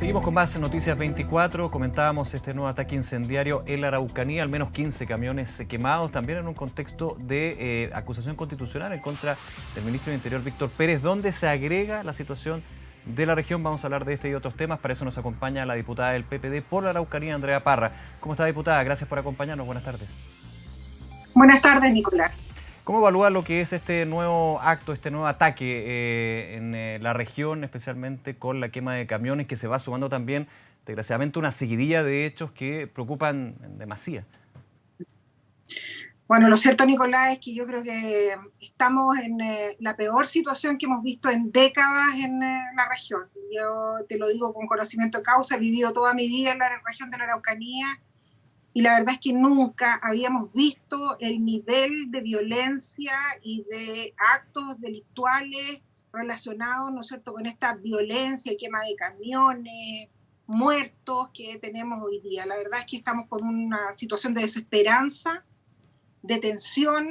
Seguimos con más Noticias 24. Comentábamos este nuevo ataque incendiario en la Araucanía, al menos 15 camiones quemados, también en un contexto de acusación constitucional en contra del ministro del Interior, Víctor Pérez, donde se agrega la situación de la región. Vamos a hablar de este y otros temas. Para eso nos acompaña la diputada del PPD por la Araucanía, Andrea Parra. ¿Cómo está, diputada? Gracias por acompañarnos. Buenas tardes. Buenas tardes, Nicolás. ¿Cómo evalúa lo que es este nuevo acto, este nuevo ataque en la región, especialmente con la quema de camiones, que se va sumando también, desgraciadamente, una seguidilla de hechos que preocupan en demasía? Bueno, lo cierto, Nicolás, es que yo creo que estamos en la peor situación que hemos visto en décadas en la región. Yo te lo digo con conocimiento de causa, he vivido toda mi vida en la región de la Araucanía y la verdad es que nunca habíamos visto el nivel de violencia y de actos delictuales relacionados, ¿no es cierto?, con esta violencia, quema de camiones, muertos que tenemos hoy día. La verdad es que estamos con una situación de desesperanza, de tensión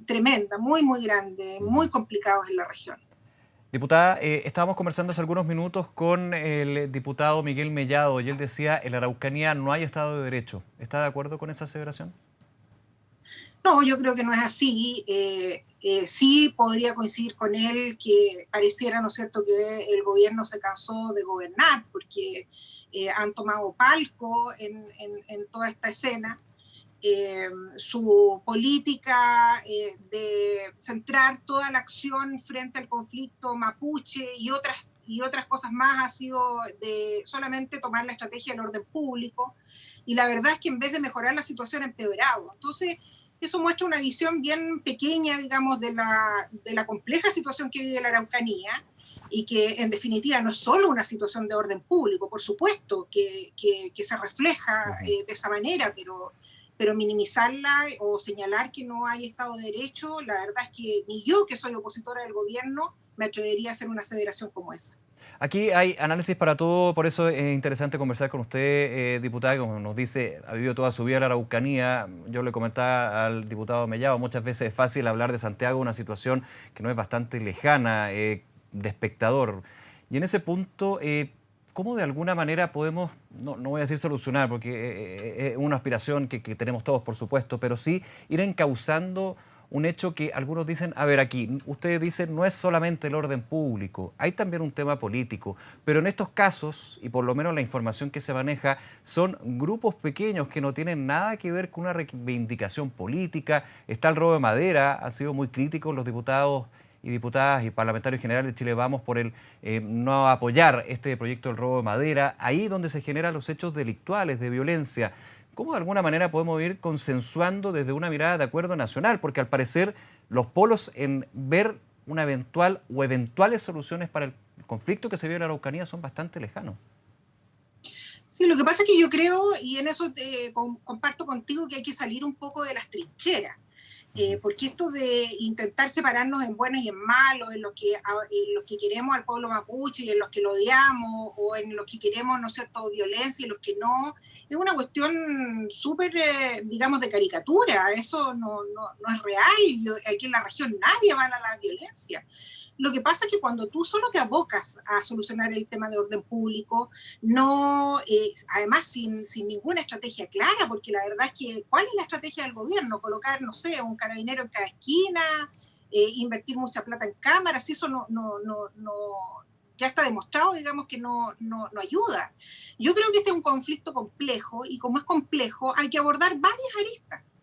tremenda, muy, muy grande, muy complicados en la región. Diputada, estábamos conversando hace algunos minutos con el diputado Miguel Mellado y él decía, en la Araucanía no hay Estado de Derecho. ¿Está de acuerdo con esa aseveración? No, yo creo que no es así. Sí podría coincidir con él que pareciera, ¿no es cierto?, que el gobierno se cansó de gobernar porque han tomado palco en toda esta escena. Su política de centrar toda la acción frente al conflicto mapuche y otras cosas más ha sido de solamente tomar la estrategia del orden público, y la verdad es que en vez de mejorar la situación ha empeorado. Entonces, eso muestra una visión bien pequeña, digamos, de la compleja situación que vive la Araucanía, y que en definitiva no es solo una situación de orden público, por supuesto que se refleja de esa manera, pero minimizarla o señalar que no hay Estado de Derecho, la verdad es que ni yo, que soy opositora del gobierno, me atrevería a hacer una aseveración como esa. Aquí hay análisis para todo, por eso es interesante conversar con usted, diputada, como nos dice, ha vivido toda su vida en la Araucanía. Yo le comentaba al diputado Mellado, muchas veces es fácil hablar de Santiago, una situación que no es bastante lejana, de espectador. Y en ese punto, ¿cómo de alguna manera podemos, no voy a decir solucionar, porque es una aspiración que tenemos todos, por supuesto, pero sí ir encauzando un hecho que algunos dicen, a ver, aquí, ustedes dicen, no es solamente el orden público, hay también un tema político, pero en estos casos, y por lo menos la información que se maneja, son grupos pequeños que no tienen nada que ver con una reivindicación política. Está el robo de madera, han sido muy críticos los diputados y diputadas y parlamentarios generales de Chile Vamos por el no apoyar este proyecto del robo de madera, ahí donde se generan los hechos delictuales de violencia. ¿Cómo de alguna manera podemos ir consensuando desde una mirada de acuerdo nacional? Porque al parecer los polos en ver una eventual o eventuales soluciones para el conflicto que se vive en la Araucanía son bastante lejanos. Sí, lo que pasa es que yo creo, y en eso comparto contigo, que hay que salir un poco de las trincheras. Porque esto de intentar separarnos en buenos y en malos, en los que queremos al pueblo mapuche y en los que lo odiamos, o en los que queremos, ¿no es cierto?, violencia y los que no, es una cuestión súper, digamos, de caricatura. Eso no es real. Aquí en la región nadie avala la violencia. Lo que pasa es que cuando tú solo te abocas a solucionar el tema de orden público, no, además sin ninguna estrategia clara, porque la verdad es que, ¿cuál es la estrategia del gobierno? Colocar, no sé, un carabinero en cada esquina, invertir mucha plata en cámaras, y eso ya está demostrado, digamos, que no ayuda. Yo creo que este es un conflicto complejo, y como es complejo, hay que abordar varias aristas.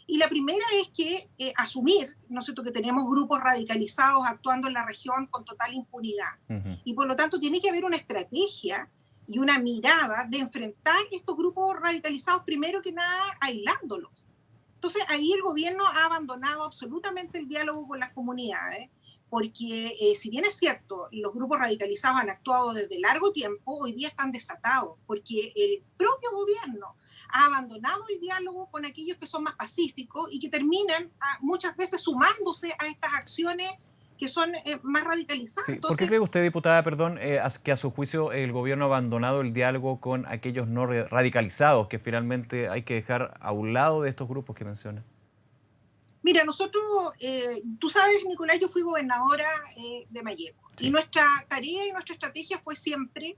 Y la primera es que asumir, ¿no es cierto?, que tenemos grupos radicalizados actuando en la región con total impunidad. Y por lo tanto tiene que haber una estrategia y una mirada de enfrentar estos grupos radicalizados, primero que nada, aislándolos. Entonces ahí el gobierno ha abandonado absolutamente el diálogo con las comunidades, porque si bien es cierto, los grupos radicalizados han actuado desde largo tiempo, hoy día están desatados, porque el propio gobierno ha abandonado el diálogo con aquellos que son más pacíficos y que terminan muchas veces sumándose a estas acciones que son más radicalizadas. Sí. ¿Por qué Entonces, cree usted, diputada, perdón, que a su juicio el gobierno ha abandonado el diálogo con aquellos no radicalizados, que finalmente hay que dejar a un lado de estos grupos que menciona? mira, nosotros, tú sabes, Nicolás, yo fui gobernadora de Malleco, y Sí. nuestra tarea y nuestra estrategia fue siempre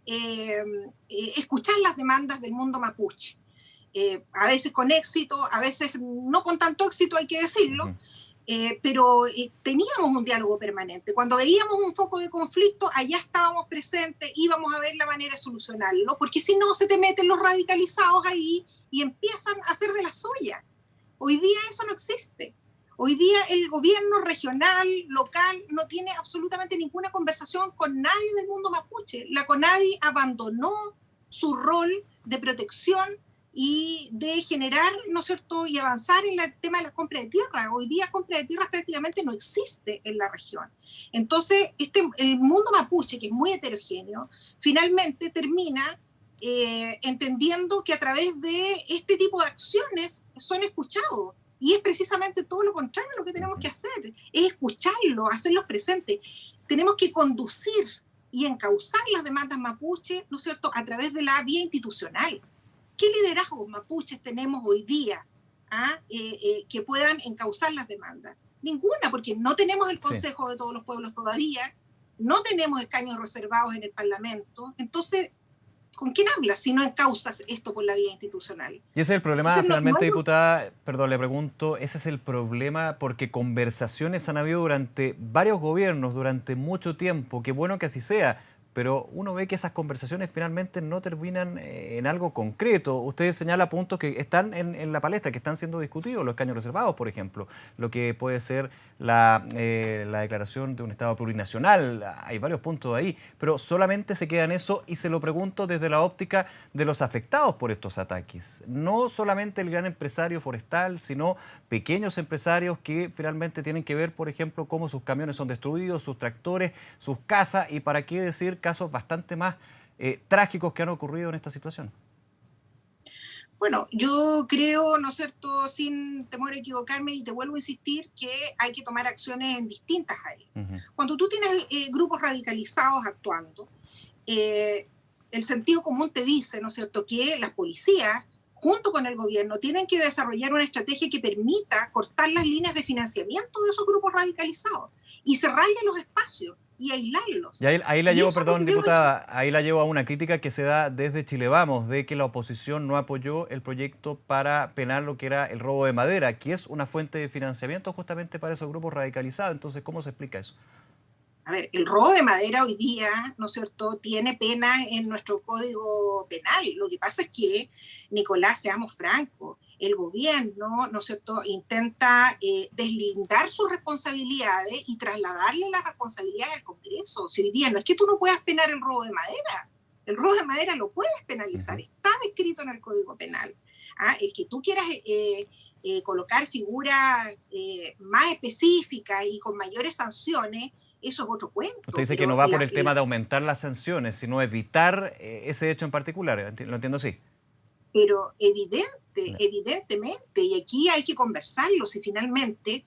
escuchar las demandas del mundo mapuche. A veces con éxito, a veces no con tanto éxito, hay que decirlo, pero teníamos un diálogo permanente. Cuando veíamos un foco de conflicto, allá estábamos presentes, íbamos a ver la manera de solucionarlo, porque si no se te meten los radicalizados ahí y empiezan a hacer de la suya. Hoy día eso no existe. Hoy día el gobierno regional, local, no tiene absolutamente ninguna conversación con nadie del mundo mapuche. La CONADI abandonó su rol de protección y de generar, ¿no es cierto?, y avanzar en el tema de la compra de tierra. Hoy día compra de tierras prácticamente no existe en la región. Entonces, el mundo mapuche, que es muy heterogéneo, finalmente termina entendiendo que a través de este tipo de acciones son escuchados. Y es precisamente todo lo contrario lo que tenemos que hacer, es escucharlos, hacerlos presentes. Tenemos que conducir y encauzar las demandas mapuche, ¿no es cierto?, a través de la vía institucional. ¿Qué liderazgos mapuches tenemos hoy día que puedan encauzar las demandas? Ninguna, porque no tenemos el Consejo de todos los pueblos todavía, no tenemos escaños reservados en el Parlamento. Entonces, ¿con quién hablas si no encauzas esto por la vía institucional? Y ese es el problema. Entonces, finalmente, diputada, perdón, le pregunto, ese es el problema porque conversaciones han habido durante varios gobiernos, durante mucho tiempo, qué bueno que así sea, pero uno ve que esas conversaciones finalmente no terminan en algo concreto. Usted señala puntos que están en la palestra, que están siendo discutidos, los escaños reservados, por ejemplo, lo que puede ser la declaración de un Estado plurinacional. Hay varios puntos ahí, pero solamente se queda en eso y se lo pregunto desde la óptica de los afectados por estos ataques. No solamente el gran empresario forestal, sino pequeños empresarios que finalmente tienen que ver, por ejemplo, cómo sus camiones son destruidos, sus tractores, sus casas, y para qué decir casos bastante más trágicos que han ocurrido en esta situación. Bueno, yo creo, ¿no es cierto?, sin temor a equivocarme, y te vuelvo a insistir, que hay que tomar acciones en distintas áreas. Cuando tú tienes grupos radicalizados actuando, el sentido común te dice, ¿no es cierto?, que las policías, junto con el gobierno, tienen que desarrollar una estrategia que permita cortar las líneas de financiamiento de esos grupos radicalizados y cerrarle los espacios y aislarlos. Y ahí la llevo, perdón, diputada, ahí la llevo a una crítica que se da desde Chile Vamos, de que la oposición no apoyó el proyecto para penar lo que era el robo de madera, que es una fuente de financiamiento justamente para esos grupos radicalizados. Entonces, ¿cómo se explica eso? A ver, el robo de madera hoy día, ¿no es cierto?, tiene pena en nuestro Código Penal. Lo que pasa es que, Nicolás, seamos francos, el gobierno, ¿no es cierto?, intenta deslindar sus responsabilidades y trasladarle las responsabilidades al Congreso. Si hoy día no es que tú no puedas penar el robo de madera, el robo de madera lo puedes penalizar, está descrito en el Código Penal. El que tú quieras colocar figuras más específicas y con mayores sanciones, eso es otro cuento. Usted dice que no va por el tema de aumentar las sanciones, sino evitar ese hecho en particular, ¿lo entiendo así? Pero evidentemente, y aquí hay que conversarlo, si finalmente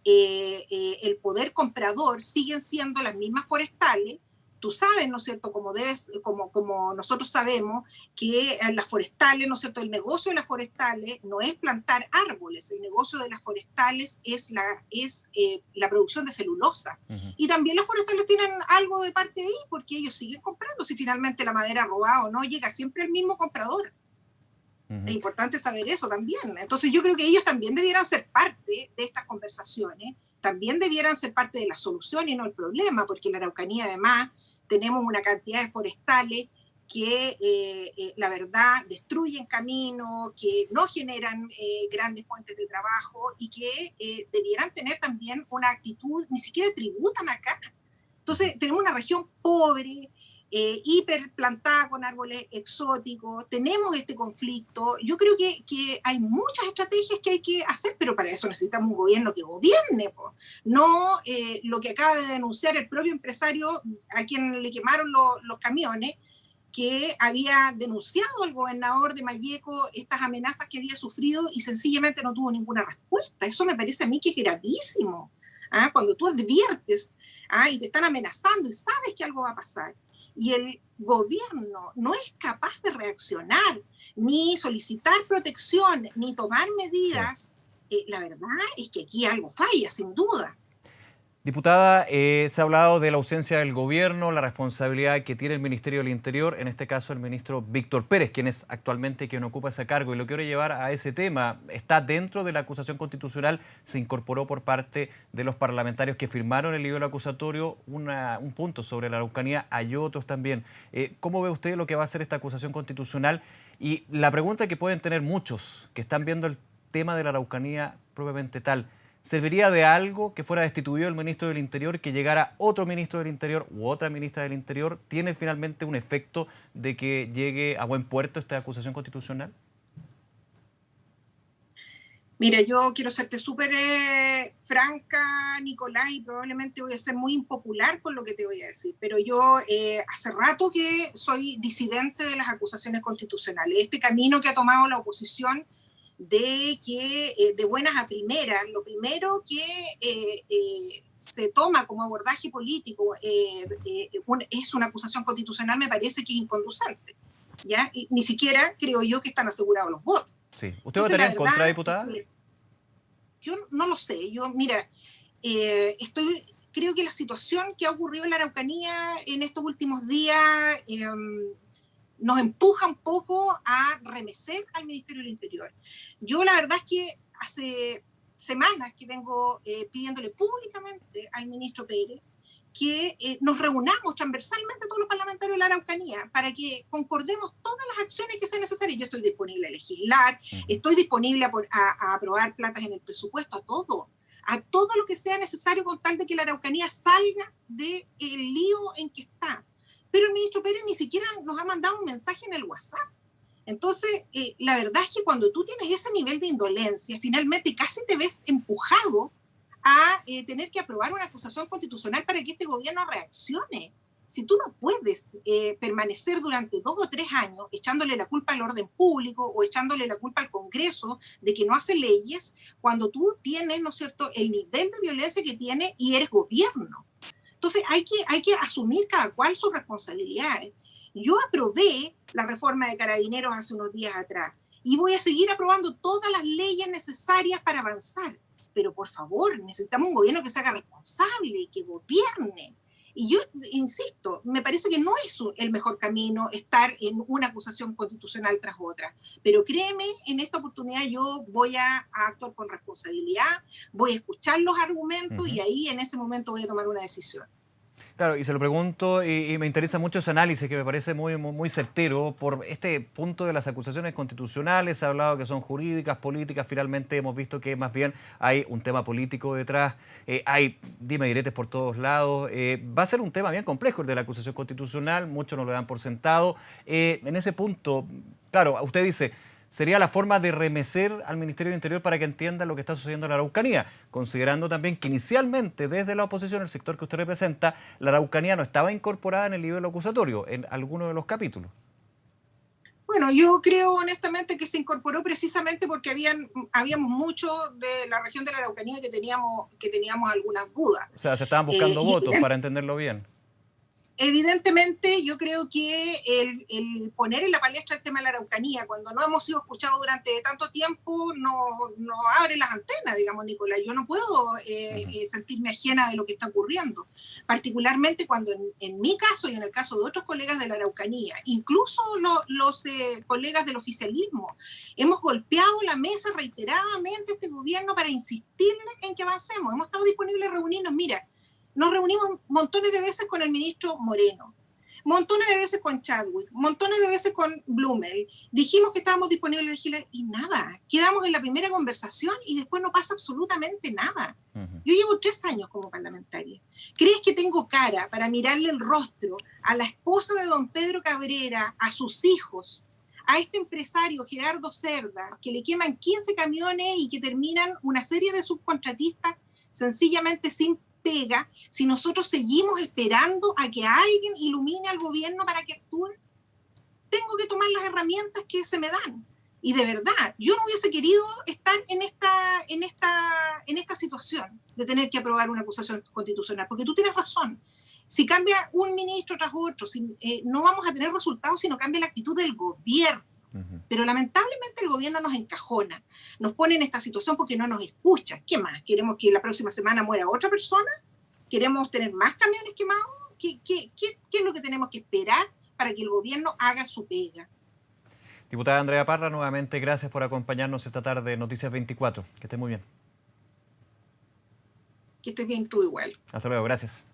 el poder comprador siguen siendo las mismas forestales. Tú sabes, ¿no es cierto?, como nosotros sabemos, que las forestales, ¿no es cierto?, el negocio de las forestales no es plantar árboles, el negocio de las forestales es la producción de celulosa. Y también las forestales tienen algo de parte de ahí, porque ellos siguen comprando, si finalmente la madera robada o no, llega siempre el mismo comprador. Es importante saber eso también. Entonces yo creo que ellos también debieran ser parte de estas conversaciones, también debieran ser parte de la solución y no el problema, porque en la Araucanía además tenemos una cantidad de forestales que la verdad destruyen caminos, que no generan grandes fuentes de trabajo y que debieran tener también una actitud, ni siquiera tributan acá. Entonces tenemos una región pobre, hiperplantada con árboles exóticos, tenemos este conflicto. Yo creo que hay muchas estrategias que hay que hacer, pero para eso necesitamos un gobierno que gobierne, no lo que acaba de denunciar el propio empresario a quien le quemaron los camiones, que había denunciado al gobernador de Malleco estas amenazas que había sufrido y sencillamente no tuvo ninguna respuesta. Eso me parece a mí que es gravísimo. Cuando tú adviertes y te están amenazando y sabes que algo va a pasar, y el gobierno no es capaz de reaccionar, ni solicitar protección, ni tomar medidas, la verdad es que aquí algo falla, sin duda. Diputada, se ha hablado de la ausencia del gobierno, la responsabilidad que tiene el Ministerio del Interior, en este caso el ministro Víctor Pérez, quien es actualmente quien ocupa ese cargo. Y lo quiero llevar a ese tema. ¿Está dentro de la acusación constitucional? Se incorporó por parte de los parlamentarios que firmaron el libro acusatorio un punto sobre la Araucanía, hay otros también. ¿Cómo ve usted lo que va a ser esta acusación constitucional? Y la pregunta que pueden tener muchos que están viendo el tema de la Araucanía propiamente tal: ¿serviría de algo que fuera destituido el ministro del Interior, que llegara otro ministro del Interior u otra ministra del Interior? ¿Tiene finalmente un efecto de que llegue a buen puerto esta acusación constitucional? Mira, yo quiero serte súper franca, Nicolás, y probablemente voy a ser muy impopular con lo que te voy a decir, pero yo hace rato que soy disidente de las acusaciones constitucionales. Este camino que ha tomado la oposición de que de buenas a primeras, lo primero que se toma como abordaje político es una acusación constitucional, me parece que es inconducente. ¿Ya? Y ni siquiera creo yo que están asegurados los votos. Sí. ¿Usted Entonces, votaría la en contra, verdad, diputada? yo no lo sé. Yo, mira, creo que la situación que ha ocurrido en la Araucanía en estos últimos días nos empuja un poco a remecer al Ministerio del Interior. Yo la verdad es que hace semanas que vengo pidiéndole públicamente al ministro Pérez que nos reunamos transversalmente todos los parlamentarios de la Araucanía para que concordemos todas las acciones que sean necesarias. Yo estoy disponible a legislar, estoy disponible a aprobar platas en el presupuesto, a todo lo que sea necesario con tal de que la Araucanía salga del lío en que está. Pero el ministro Pérez ni siquiera nos ha mandado un mensaje en el WhatsApp. Entonces, la verdad es que cuando tú tienes ese nivel de indolencia, finalmente casi te ves empujado a tener que aprobar una acusación constitucional para que este gobierno reaccione. Si tú no puedes permanecer durante 2 o 3 años echándole la culpa al orden público o echándole la culpa al Congreso de que no hace leyes, cuando tú tienes, ¿no es cierto?, el nivel de violencia que tiene y eres gobierno. Entonces hay que asumir cada cual sus responsabilidades. Yo aprobé la reforma de Carabineros hace unos días atrás y voy a seguir aprobando todas las leyes necesarias para avanzar. Pero por favor, necesitamos un gobierno que se haga responsable, que gobierne. Y yo insisto, me parece que no es el mejor camino estar en una acusación constitucional tras otra. Pero créeme, en esta oportunidad yo voy a actuar con responsabilidad, voy a escuchar los argumentos y ahí en ese momento voy a tomar una decisión. Claro, y se lo pregunto, y me interesa mucho ese análisis que me parece muy certero por este punto de las acusaciones constitucionales. Se ha hablado que son jurídicas, políticas. Finalmente hemos visto que más bien hay un tema político detrás, hay dime diretes por todos lados. Va a ser un tema bien complejo el de la acusación constitucional, muchos no lo dan por sentado. En ese punto, claro, usted dice: sería la forma de remecer al Ministerio del Interior para que entienda lo que está sucediendo en la Araucanía, considerando también que inicialmente desde la oposición, el sector que usted representa, la Araucanía no estaba incorporada en el libro acusatorio, en alguno de los capítulos. Bueno, yo creo honestamente que se incorporó precisamente porque habíamos muchos de la región de la Araucanía que teníamos algunas dudas. O sea, se estaban buscando Y votos, para entenderlo bien. evidentemente, yo creo que el poner en la palestra el tema de la Araucanía, cuando no hemos sido escuchados durante tanto tiempo, no abre las antenas, digamos, Nicolás. Yo no puedo sentirme ajena de lo que está ocurriendo, particularmente cuando en mi caso y en el caso de otros colegas de la Araucanía, incluso los colegas del oficialismo, hemos golpeado la mesa reiteradamente a este gobierno para insistirle en que avancemos. Hemos estado disponibles a reunirnos. Mira, nos reunimos montones de veces con el ministro Moreno, montones de veces con Chadwick, montones de veces con Blumel. Dijimos que estábamos disponibles a legislar y nada. Quedamos en la primera conversación y después no pasa absolutamente nada. Yo llevo 3 años como parlamentaria. ¿Crees que tengo cara para mirarle el rostro a la esposa de don Pedro Cabrera, a sus hijos, a este empresario Gerardo Cerda, que le queman 15 camiones y que terminan una serie de subcontratistas sencillamente sin pega, si nosotros seguimos esperando a que alguien ilumine al gobierno para que actúe? Tengo que tomar las herramientas que se me dan. Y de verdad, yo no hubiese querido estar en esta situación de tener que aprobar una acusación constitucional, porque tú tienes razón. Si cambia un ministro tras otro, no vamos a tener resultados si no cambia la actitud del gobierno. Pero lamentablemente el gobierno nos encajona, nos pone en esta situación porque no nos escucha. ¿Qué más? ¿Queremos que la próxima semana muera otra persona? ¿Queremos tener más camiones quemados? ¿Qué es lo que tenemos que esperar para que el gobierno haga su pega? Diputada Andrea Parra, nuevamente gracias por acompañarnos esta tarde en Noticias 24. Que esté muy bien. Que estés bien tú igual. Hasta luego, gracias.